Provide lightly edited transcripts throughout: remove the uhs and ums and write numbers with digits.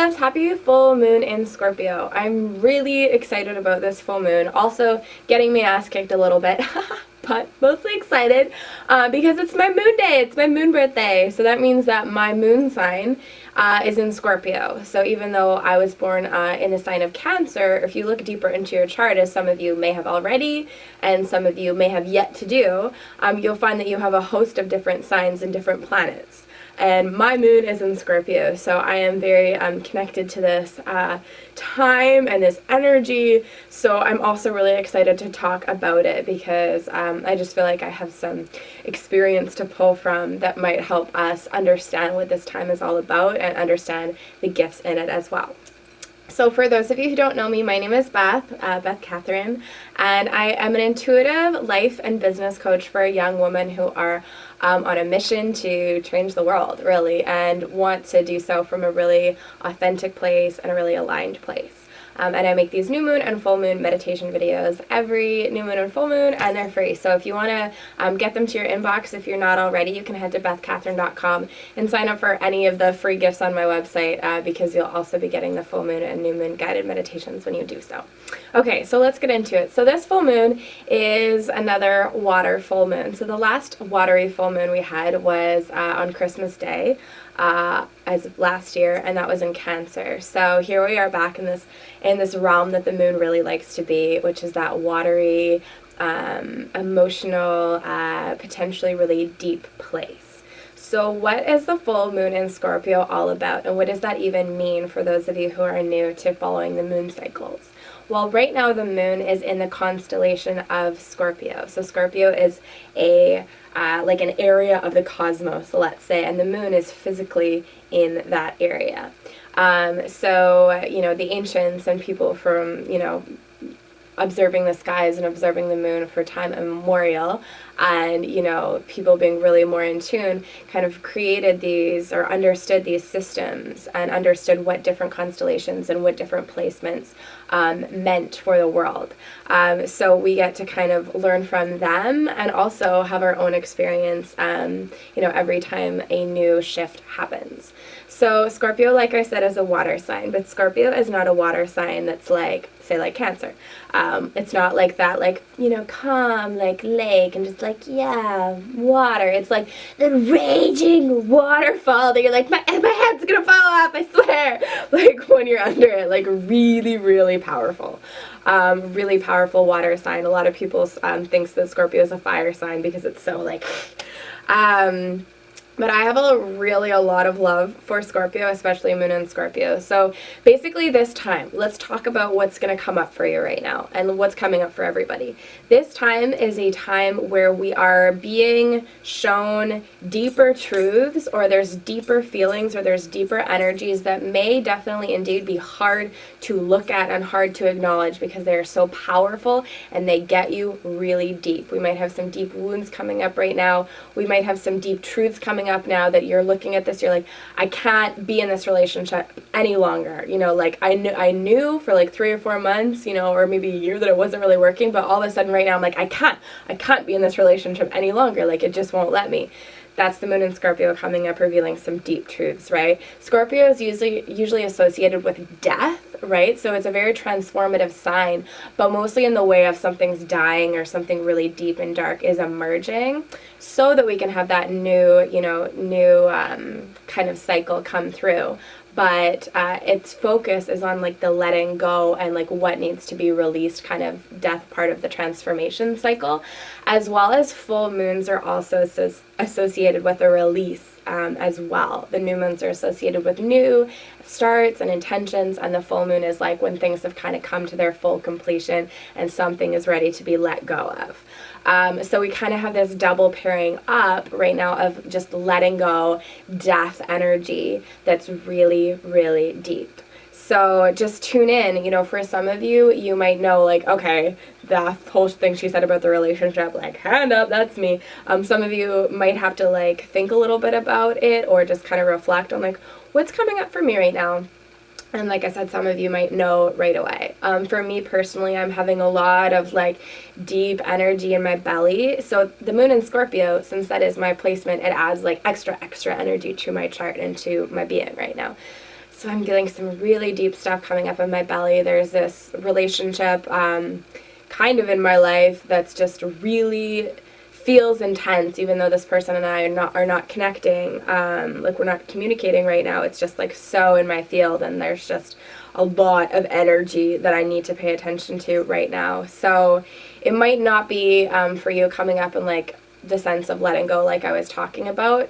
loves, happy full moon in Scorpio. I'm really excited about this full moon. Also getting me ass kicked a little bit, but mostly excited because it's my moon day. It's my moon birthday. So that means that my moon sign is in Scorpio. So even though I was born in the sign of Cancer, if you look deeper into your chart, as some of you may have already and some of you may have yet to do, you'll find that you have a host of different signs and different planets. And my moon is in Scorpio, so I am very connected to this time and this energy. So I'm also really excited to talk about it because I just feel like I have some experience to pull from that might help us understand what this time is all about and understand the gifts in it as well. So for those of you who don't know me, my name is Beth, Beth Katherine, and I am an intuitive life and business coach for young women who are on a mission to change the world, really, and want to do so from a really authentic place and a really aligned place. And I make these new moon and full moon meditation videos every new moon and full moon, and they're free. So if you want to get them to your inbox, if you're not already, you can head to bethkatherine.com and sign up for any of the free gifts on my website because you'll also be getting the full moon and new moon guided meditations when you do so. Okay, so let's get into it. So this full moon is another water full moon. So the last watery full moon we had was on Christmas Day as of last year, and that was in Cancer. So here we are back in this realm that the moon really likes to be, which is that watery, emotional, potentially really deep place. So what is the full moon in Scorpio all about, and what does that even mean for those of you who are new to following the moon cycles? Well, right now the moon is in the constellation of Scorpio. So Scorpio is like an area of the cosmos, let's say, and the moon is physically in that area. So, the ancients and people from, observing the skies and observing the moon for time immemorial, and people being really more in tune, kind of created these or understood these systems and understood what different constellations and what different placements meant for the world. So we get to kind of learn from them and also have our own experience every time a new shift happens. So Scorpio, like I said, is a water sign, but Scorpio is not a water sign that's like, say, like Cancer. It's not like that, like, calm, like lake, and just like, yeah, water. It's like the raging waterfall that you're like, my head's gonna fall off, I swear. Like when you're under it, like really, really powerful. Really powerful water sign. A lot of people thinks that Scorpio is a fire sign because it's so like, but I have a lot of love for Scorpio, especially moon and Scorpio. So basically this time, let's talk about what's going to come up for you right now and what's coming up for everybody. This time is a time where we are being shown deeper truths, or there's deeper feelings, or there's deeper energies that may definitely indeed be hard to look at and hard to acknowledge because they are so powerful and they get you really deep. We might have some deep wounds coming up right now. We might have some deep truths coming up now that you're looking at this, you're like, I can't be in this relationship any longer. Like I knew for like 3 or 4 months, or maybe a year that it wasn't really working, but all of a sudden right now I'm like, I can't be in this relationship any longer. Like it just won't let me. That's the moon in Scorpio coming up, revealing some deep truths, right? Scorpio is usually associated with death, right? So it's a very transformative sign, but mostly in the way of something's dying or something really deep and dark is emerging, so that we can have that new kind of cycle come through. But its focus is on like the letting go and like what needs to be released, kind of death part of the transformation cycle, as well as full moons are also associated with a release as well. The new moons are associated with new starts and intentions, and the full moon is like when things have kind of come to their full completion and something is ready to be let go of. So we kind of have this double pairing up right now of just letting go, death energy that's really, really deep. So just tune in. For some of you, you might know, like, okay, the whole thing she said about the relationship, like, hand up, that's me. Some of you might have to, like, think a little bit about it or just kind of reflect on, like, what's coming up for me right now? And like I said, some of you might know right away. For me personally, I'm having a lot of like deep energy in my belly. So the moon in Scorpio, since that is my placement, it adds like extra energy to my chart and to my being right now. So I'm feeling some really deep stuff coming up in my belly. There's this relationship kind of in my life that's just really feels intense, even though this person and I are not connecting, like we're not communicating right now. It's just like so in my field, and there's just a lot of energy that I need to pay attention to right now. So it might not be for you coming up in like the sense of letting go like I was talking about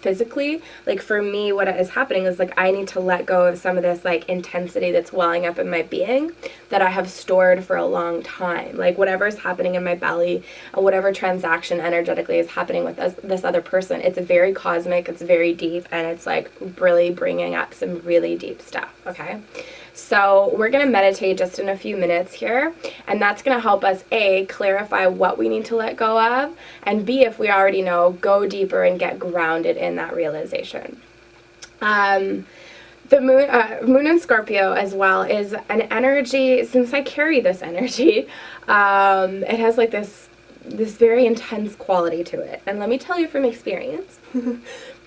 physically. Like for me, what is happening is like I need to let go of some of this like intensity that's welling up in my being that I have stored for a long time. Like whatever's happening in my belly, whatever transaction energetically is happening with this other person, it's very cosmic, it's very deep, and it's like really bringing up some really deep stuff, okay? So we're going to meditate just in a few minutes here, and that's going to help us, A, clarify what we need to let go of, and B, if we already know, go deeper and get grounded in that realization. The moon in Scorpio as well is an energy, since I carry this energy, it has like this very intense quality to it. And let me tell you from experience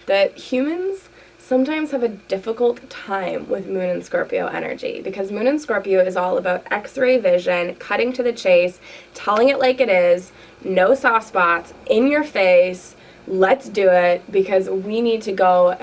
that humans sometimes have a difficult time with Moon and Scorpio energy, because Moon and Scorpio is all about X-ray vision, cutting to the chase, telling it like it is, no soft spots, in your face, let's do it, because we need to go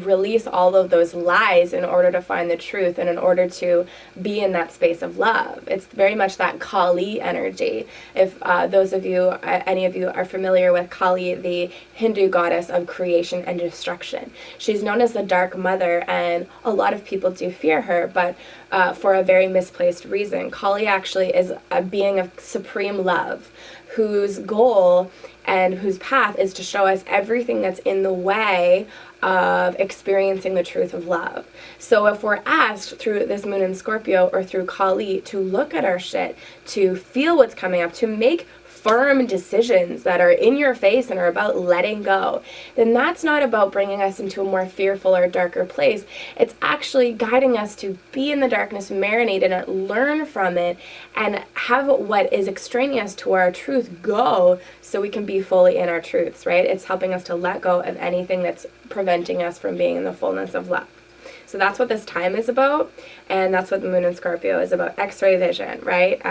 release all of those lies in order to find the truth and in order to be in that space of love. It's very much that Kali energy. If those of you, any of you are familiar with Kali, the Hindu goddess of creation and destruction. She's known as the Dark Mother, and a lot of people do fear her, but for a very misplaced reason. Kali actually is a being of supreme love, whose goal and whose path is to show us everything that's in the way of experiencing the truth of love. So if we're asked through this Moon in Scorpio or through Kali to look at our shit, to feel what's coming up, to make firm decisions that are in your face and are about letting go, then that's not about bringing us into a more fearful or darker place. It's actually guiding us to be in the darkness, marinate in it, learn from it, and have what is extraneous to our truth go so we can be fully in our truths, right? It's helping us to let go of anything that's preventing us from being in the fullness of love. So that's what this time is about, and that's what the Moon in Scorpio is about, X-ray vision, right?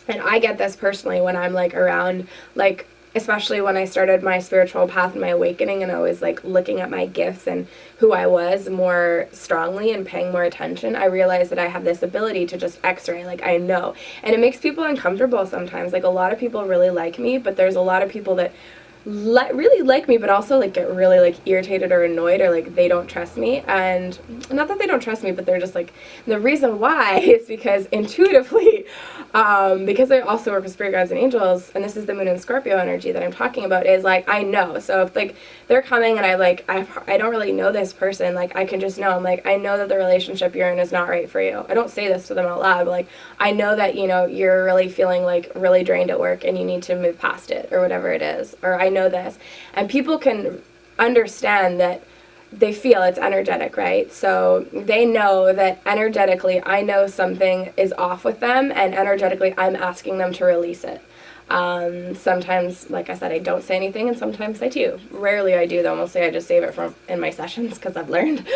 And I get this personally when I'm like around, like, especially when I started my spiritual path and my awakening, and I was like looking at my gifts and who I was more strongly and paying more attention, I realized that I have this ability to just X-ray, like I know. And it makes people uncomfortable sometimes. Like a lot of people really like me, but there's a lot of people that really like me, but also like get really like irritated or annoyed, or like they don't trust me. And not that they don't trust me, but they're just like, the reason why is because intuitively, because I also work with spirit guides and angels, and this is the Moon and Scorpio energy that I'm talking about, is like I know. So if like they're coming and I don't really know this person, like I can just know, I'm like, I know that the relationship you're in is not right for you. I don't say this to them out loud, but like I know that, you know, you're really feeling like really drained at work and you need to move past it, or whatever it is, or I know this. And people can understand that they feel it's energetic, right? So they know that energetically I know something is off with them, and energetically I'm asking them to release it. Sometimes, like I said, I don't say anything, and sometimes I do. Rarely I do, though. Mostly I just save it from in my sessions, because I've learned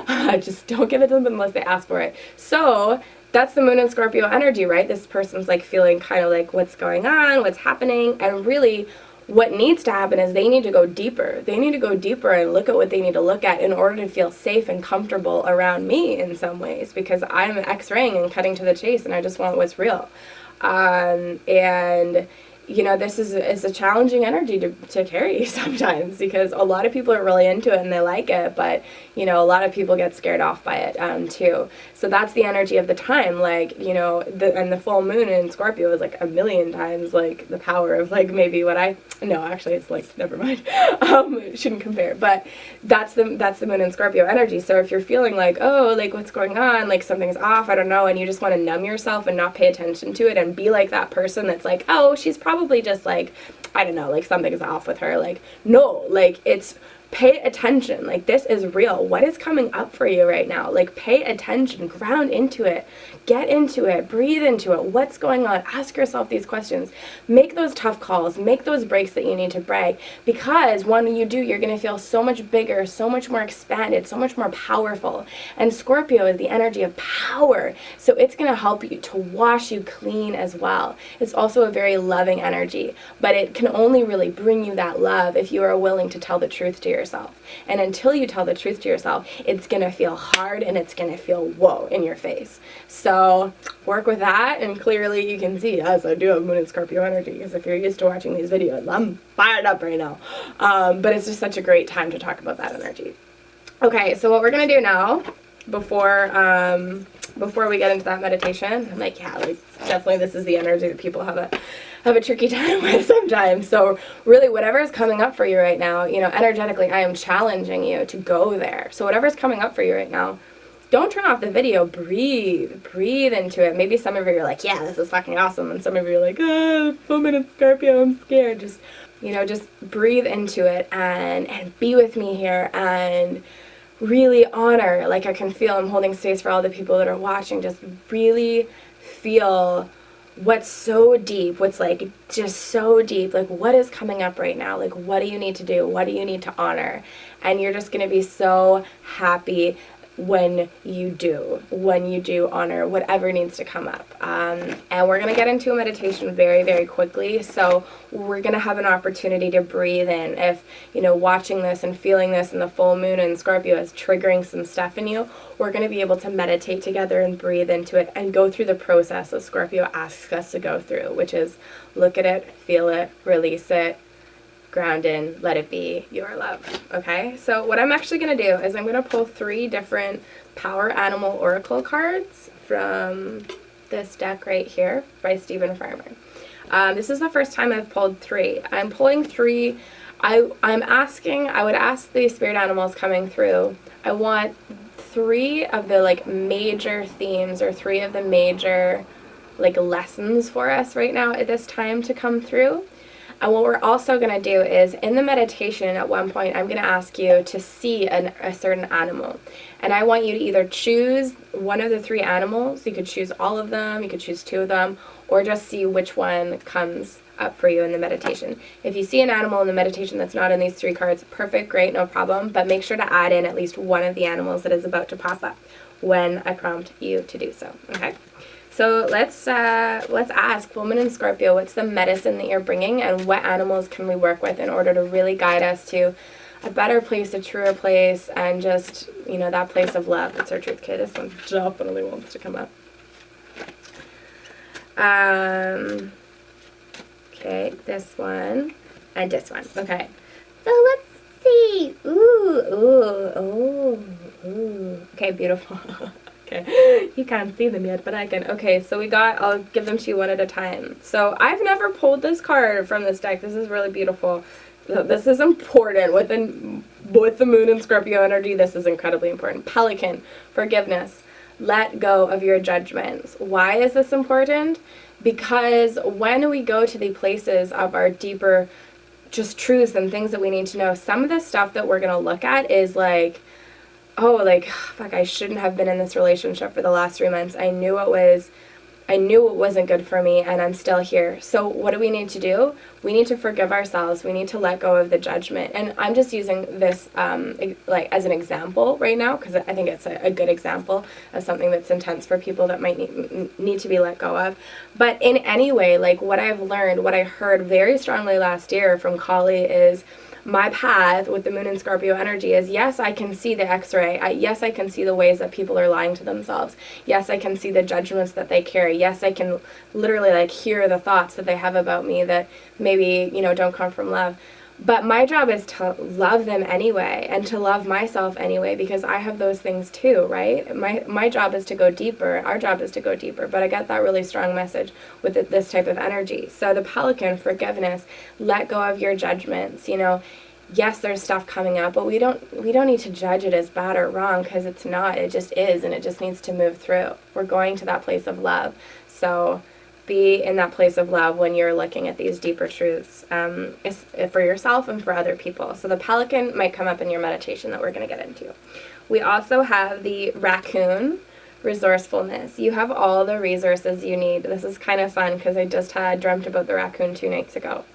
I just don't give it to them unless they ask for it. So that's the Moon and Scorpio energy, right? This person's like feeling kind of like what's going on, what's happening, and really what needs to happen is they need to go deeper. They need to go deeper and look at what they need to look at in order to feel safe and comfortable around me in some ways, because I'm X-raying and cutting to the chase, and I just want what's real. And you know, this is a challenging energy to carry sometimes, because a lot of people are really into it and they like it, but you know, a lot of people get scared off by it too. So that's the energy of the time, like, you know, and the full moon in Scorpio is like a million times like the power of like maybe actually it's like, never mind, shouldn't compare, but that's the Moon in Scorpio energy. So if you're feeling like, oh, like what's going on, like something's off, I don't know, and you just want to numb yourself and not pay attention to it and be like that person that's like, oh, she's probably just like, I don't know, like something's off with her, like, no, like it's pay attention. Like, this is real. What is coming up for you right now? Like, pay attention, ground into it, get into it, breathe into it. What's going on? Ask yourself these questions. Make those tough calls, make those breaks that you need to break, because when you do, you're going to feel so much bigger, so much more expanded, so much more powerful. And Scorpio is the energy of power, so it's going to help you to wash you clean as well. It's also a very loving energy, but it can only really bring you that love if you are willing to tell the truth to yourself. And until you tell the truth to yourself, it's going to feel hard and it's going to feel whoa in your face. So work with that, and clearly you can see, yes, I do have Moon and Scorpio energy, because if you're used to watching these videos, I'm fired up right now. But it's just such a great time to talk about that energy. Okay, so what we're going to do now, before we get into that meditation, I'm like, yeah, like, definitely this is the energy that people have a tricky time with sometimes. So really, whatever is coming up for you right now, you know, energetically, I am challenging you to go there. So whatever's coming up for you right now, don't turn off the video. Breathe into it. Maybe some of you are like, yeah, this is fucking awesome, and some of you are like, Woman in Scorpio, I'm scared. Just, you know, just breathe into it and be with me here, and really honor, like, I can feel, I'm holding space for all the people that are watching, just really feel what's so deep, what's like just so deep, like what is coming up right now, like what do you need to do, what do you need to honor, and you're just going to be so happy when you do honor whatever needs to come up. And we're going to get into a meditation very, very quickly, so we're going to have an opportunity to breathe in. If, you know, watching this and feeling this in the full moon in Scorpio is triggering some stuff in you, we're going to be able to meditate together and breathe into it and go through the process that Scorpio asks us to go through, which is look at it, feel it, release it, ground in, let it be your love. Okay, so what I'm actually going to do is I'm going to pull 3 different power animal oracle cards from this deck right here by Stephen Farmer. This is the first time I've pulled 3. I'm pulling 3. I would ask the spirit animals coming through, I want 3 of the like major themes, or 3 of the major like lessons for us right now at this time to come through. And what we're also going to do is, in the meditation at one point, I'm going to ask you to see a certain animal. And I want you to either choose one of the 3 animals. You could choose all of them, you could choose 2 of them, or just see which one comes up for you in the meditation. If you see an animal in the meditation that's not in these 3 cards, perfect, great, no problem. But make sure to add in at least one of the animals that is about to pop up when I prompt you to do so. Okay? So let's ask Woman in Scorpio, what's the medicine that you're bringing, and what animals can we work with in order to really guide us to a better place, a truer place, and just, you know, that place of love. It's our truth, kid. This one definitely wants to come up. Okay, this one and this one. Okay, so let's see. Ooh. Okay, beautiful. Okay, you can't see them yet, but I can. Okay, so I'll give them to you one at a time. So I've never pulled this card from this deck. This is really beautiful. This is important. With the Moon and Scorpio energy, this is incredibly important. Pelican, forgiveness. Let go of your judgments. Why is this important? Because when we go to the places of our deeper just truths and things that we need to know, some of the stuff that we're going to look at is like, oh, like, fuck, I shouldn't have been in this relationship for the last 3 months. I knew it wasn't good for me, and I'm still here. So what do we need to do? We need to forgive ourselves. We need to let go of the judgment. And I'm just using this like as an example right now, because I think it's a good example of something that's intense for people that might need to be let go of. But in any way, like what I've learned, what I heard very strongly last year from Kali is, my path with the Moon and Scorpio energy is, yes, I can see the x-ray. Yes, I can see the ways that people are lying to themselves. Yes, I can see the judgments that they carry. Yes, I can literally like hear the thoughts that they have about me that maybe, you know, don't come from love. But my job is to love them anyway, and to love myself anyway, because I have those things too, right? My job is to go deeper. Our job is to go deeper. But I get that really strong message with this type of energy. So the Pelican, forgiveness, let go of your judgments. You know, yes, there's stuff coming up, but we don't need to judge it as bad or wrong, because it's not. It just is, and it just needs to move through. We're going to that place of love. So be in that place of love when you're looking at these deeper truths for yourself and for other people. So the pelican might come up in your meditation that we're going to get into. We also have the raccoon, resourcefulness. You have all the resources you need. This is kind of fun because I just had dreamt about the raccoon 2 nights ago.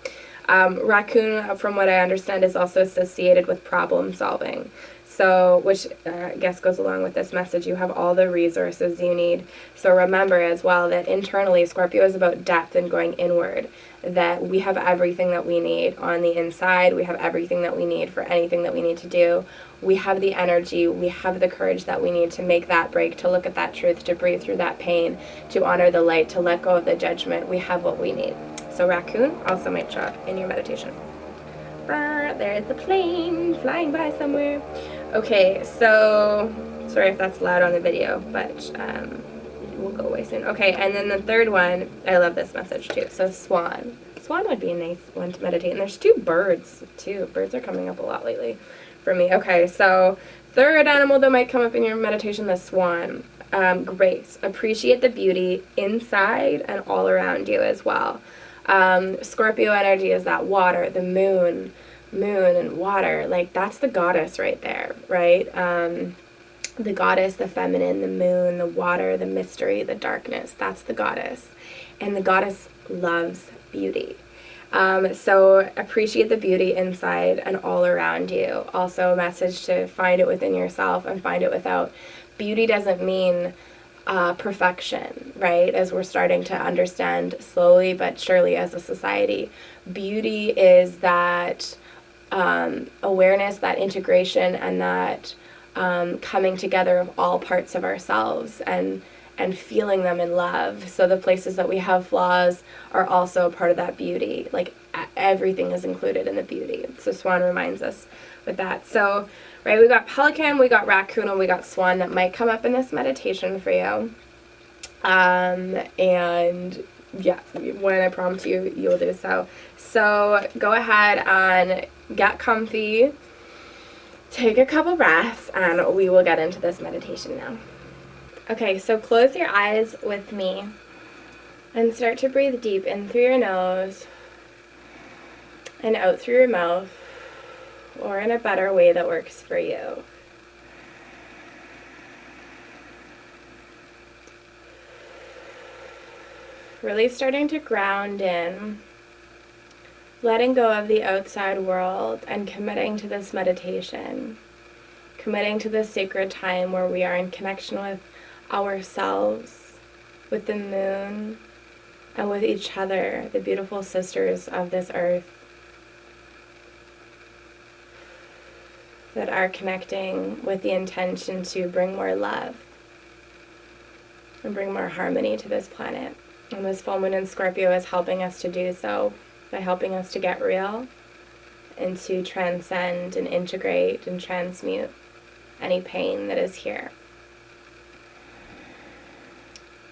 Raccoon, from what I understand, is also associated with problem solving. So, which I guess goes along with this message, you have all the resources you need. So remember as well that internally, Scorpio is about depth and going inward, that we have everything that we need on the inside. We have everything that we need for anything that we need to do. We have the energy, we have the courage that we need to make that break, to look at that truth, to breathe through that pain, to honor the light, to let go of the judgment. We have what we need. So raccoon also might show up in your meditation. There's the plane flying by somewhere. Okay, so sorry if that's loud on the video, but we'll go away soon. Okay, and then the third one, I love this message too. So swan. Swan would be a nice one to meditate. And there's 2 birds too. Birds are coming up a lot lately for me. Okay, so third animal that might come up in your meditation, the swan. Grace. Appreciate the beauty inside and all around you as well. Scorpio energy is that water, the moon and water. Like, that's the goddess right there, right? The goddess, the feminine, the moon, the water, the mystery, the darkness. That's the goddess. And the goddess loves beauty. So appreciate the beauty inside and all around you. Also a message to find it within yourself and find it without. Beauty doesn't mean perfection, right? As we're starting to understand slowly but surely as a society, beauty is that awareness, that integration, and that coming together of all parts of ourselves and feeling them in love. So the places that we have flaws are also a part of that beauty. Like, everything is included in the beauty. So swan reminds us with that. So, right, we got pelican, we got raccoon, and we got swan that might come up in this meditation for you. And yeah, when I prompt you, you'll do so. So go ahead and get comfy, take a couple breaths, and we will get into this meditation now. Okay, so close your eyes with me and start to breathe deep in through your nose and out through your mouth, or in a better way that works for you. Really starting to ground in, letting go of the outside world and committing to this meditation, committing to this sacred time where we are in connection with ourselves, with the moon, and with each other, the beautiful sisters of this earth that are connecting with the intention to bring more love and bring more harmony to this planet. And this full moon in Scorpio is helping us to do so by helping us to get real and to transcend and integrate and transmute any pain that is here.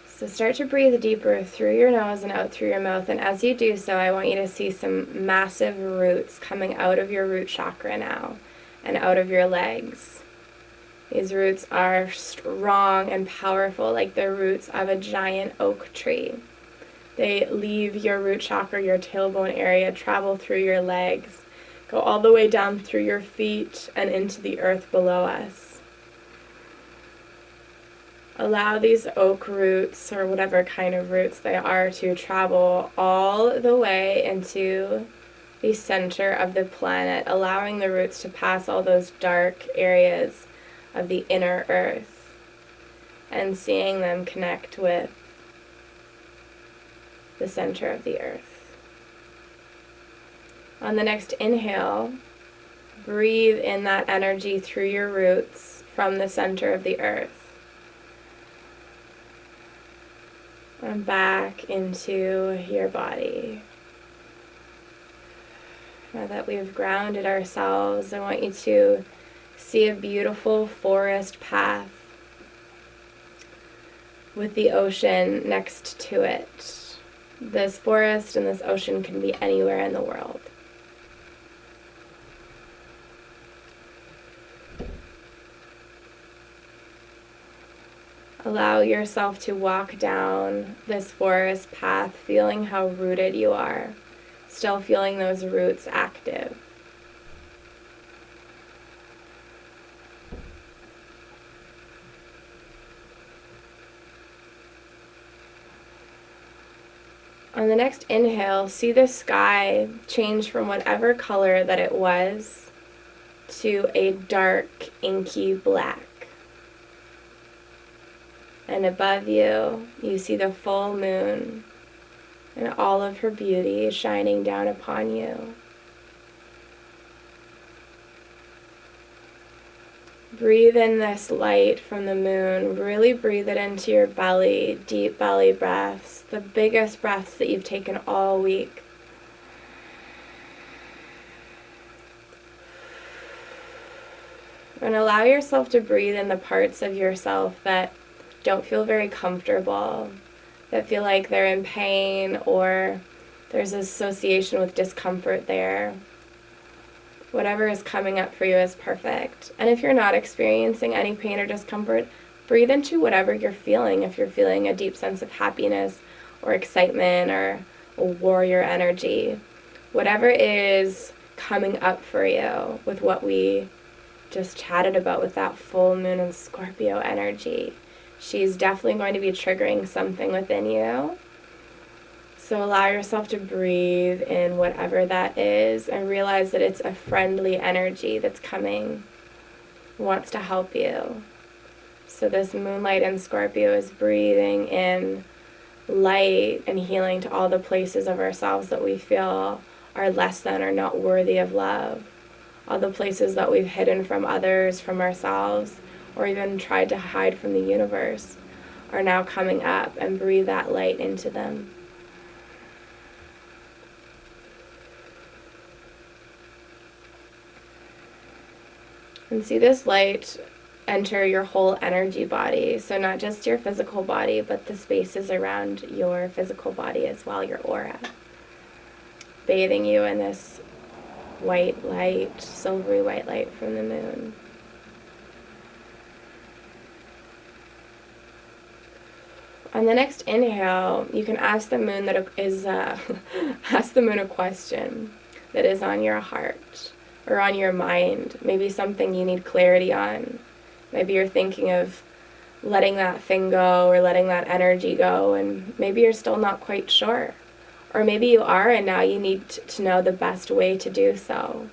So start to breathe deeper through your nose and out through your mouth. And as you do so, I want you to see some massive roots coming out of your root chakra now and out of your legs. These roots are strong and powerful, like the roots of a giant oak tree. They leave your root chakra, your tailbone area, travel through your legs, go all the way down through your feet and into the earth below us. Allow these oak roots, or whatever kind of roots they are, to travel all the way into the center of the planet, allowing the roots to pass all those dark areas of the inner earth and seeing them connect with the center of the earth. On the next inhale, breathe in that energy through your roots from the center of the earth and back into your body. Now that we've grounded ourselves, I want you to see a beautiful forest path with the ocean next to it. This forest and this ocean can be anywhere in the world. Allow yourself to walk down this forest path, feeling how rooted you are, still feeling those roots active. On the next inhale, see the sky change from whatever color that it was to a dark, inky black. And above you, you see the full moon and all of her beauty shining down upon you. Breathe in this light from the moon. Really breathe it into your belly, deep belly breaths, the biggest breaths that you've taken all week. And allow yourself to breathe in the parts of yourself that don't feel very comfortable, that feel like they're in pain or there's association with discomfort there. Whatever is coming up for you is perfect. And if you're not experiencing any pain or discomfort, breathe into whatever you're feeling. If you're feeling a deep sense of happiness or excitement or a warrior energy, whatever is coming up for you with what we just chatted about with that full moon and Scorpio energy, she's definitely going to be triggering something within you. So allow yourself to breathe in whatever that is and realize that it's a friendly energy that's coming, wants to help you. So this moonlight in Scorpio is breathing in light and healing to all the places of ourselves that we feel are less than or not worthy of love. All the places that we've hidden from others, from ourselves, or even tried to hide from the universe are now coming up, and breathe that light into them. And see this light enter your whole energy body. So not just your physical body, but the spaces around your physical body as well, your aura. Bathing you in this white light, silvery white light from the moon. On the next inhale, you can ask the moon ask the moon a question that is on your heart or on your mind, maybe something you need clarity on. Maybe you're thinking of letting that thing go or letting that energy go, and maybe you're still not quite sure. Or maybe you are, and now you need to know the best way to do so.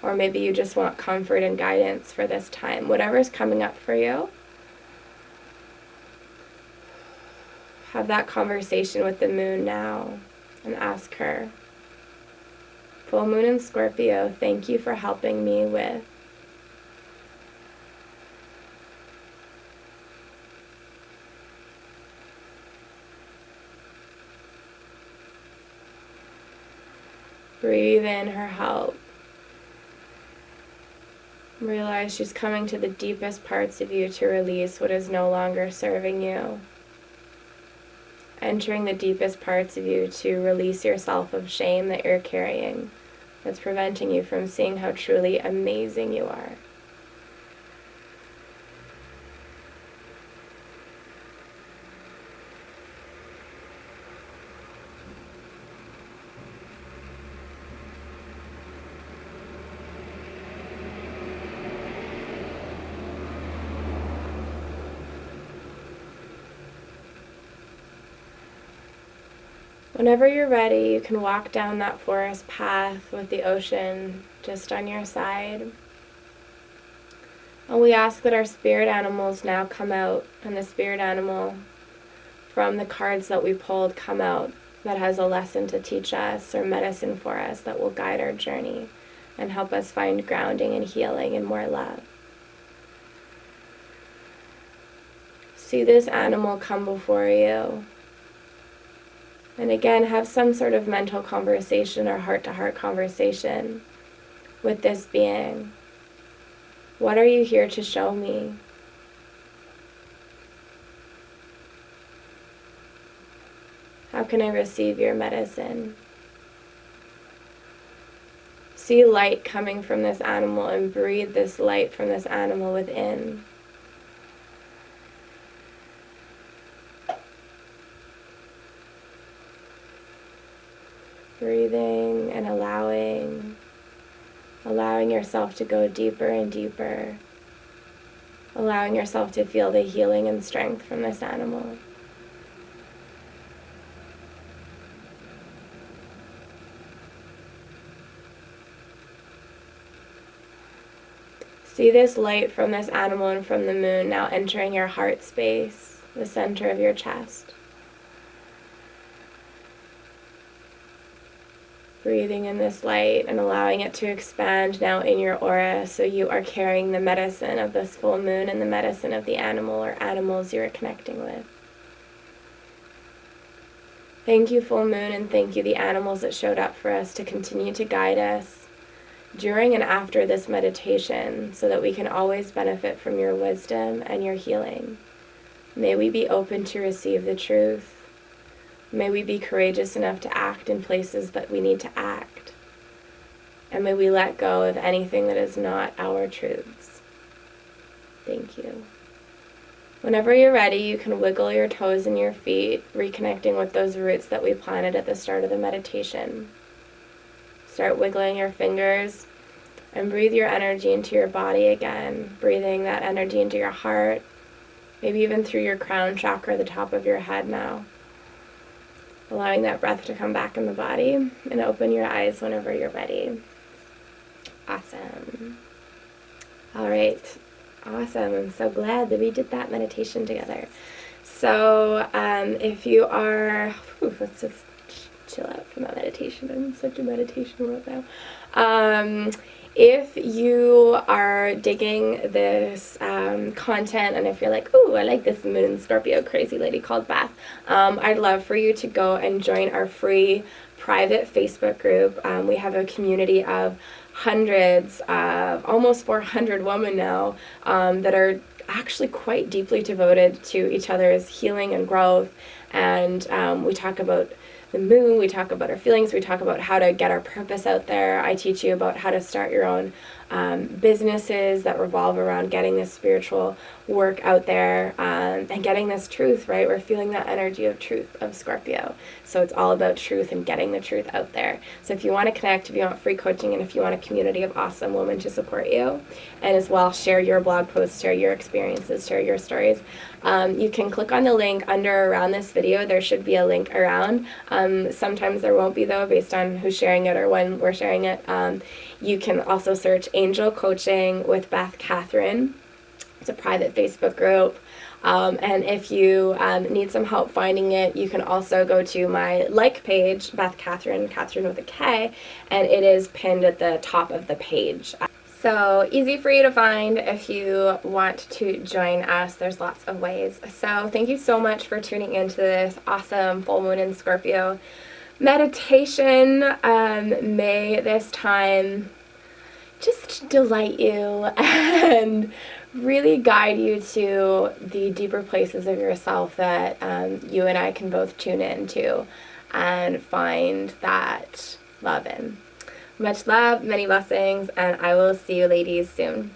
Or maybe you just want comfort and guidance for this time. Whatever's coming up for you, have that conversation with the moon now and ask her. Full moon in Scorpio, thank you for helping me with. Breathe in her help. Realize she's coming to the deepest parts of you to release what is no longer serving you. Entering the deepest parts of you to release yourself of shame that you're carrying, that's preventing you from seeing how truly amazing you are. Whenever you're ready, you can walk down that forest path with the ocean just on your side. And we ask that our spirit animals now come out, and the spirit animal from the cards that we pulled come out that has a lesson to teach us or medicine for us that will guide our journey and help us find grounding and healing and more love. See this animal come before you. And again, have some sort of mental conversation or heart-to-heart conversation with this being. What are you here to show me? How can I receive your medicine? See light coming from this animal and breathe this light from this animal within. Breathing and allowing yourself to go deeper and deeper, allowing yourself to feel the healing and strength from this animal. See this light from this animal and from the moon now entering your heart space, the center of your chest. Breathing in this light and allowing it to expand now in your aura, so you are carrying the medicine of this full moon and the medicine of the animal or animals you are connecting with. Thank you, full moon, and thank you, the animals that showed up for us to continue to guide us during and after this meditation, so that we can always benefit from your wisdom and your healing. May we be open to receive the truth. May we be courageous enough to act in places that we need to act. And may we let go of anything that is not our truths. Thank you. Whenever you're ready, you can wiggle your toes and your feet, reconnecting with those roots that we planted at the start of the meditation. Start wiggling your fingers and breathe your energy into your body again, breathing that energy into your heart, maybe even through your crown chakra, the top of your head now. Allowing that breath to come back in the body, and open your eyes whenever you're ready. Awesome. All right. Awesome. I'm so glad that we did that meditation together. So if you are, let's just chill out from that meditation. I'm in such a meditation world now. If you are digging this content, and if you're like, ooh, I like this Moon in Scorpio crazy lady called Beth, I'd love for you to go and join our free private Facebook group. We have a community of hundreds, almost 400 women now, that are actually quite deeply devoted to each other's healing and growth. And we talk about the moon, we talk about our feelings, we talk about how to get our purpose out there. I teach you about how to start your own businesses that revolve around getting this spiritual work out there, and getting this truth, right? We're feeling that energy of truth of Scorpio. So it's all about truth and getting the truth out there. So if you want to connect, if you want free coaching, and if you want a community of awesome women to support you, and as well share your blog posts, share your experiences, share your stories, you can click on the link under around this video. There should be a link around. Sometimes there won't be, though, based on who's sharing it or when we're sharing it. You can also search Angel Coaching with Beth Katherine. It's a private Facebook group. And if you need some help finding it, you can also go to my like page, Beth Katherine, Katherine with a K, and it is pinned at the top of the page. So easy for you to find if you want to join us. There's lots of ways. So thank you so much for tuning into this awesome full moon in Scorpio meditation. May this time just delight you and really guide you to the deeper places of yourself that you and I can both tune into and find that love in. Much love, many blessings, and I will see you ladies soon.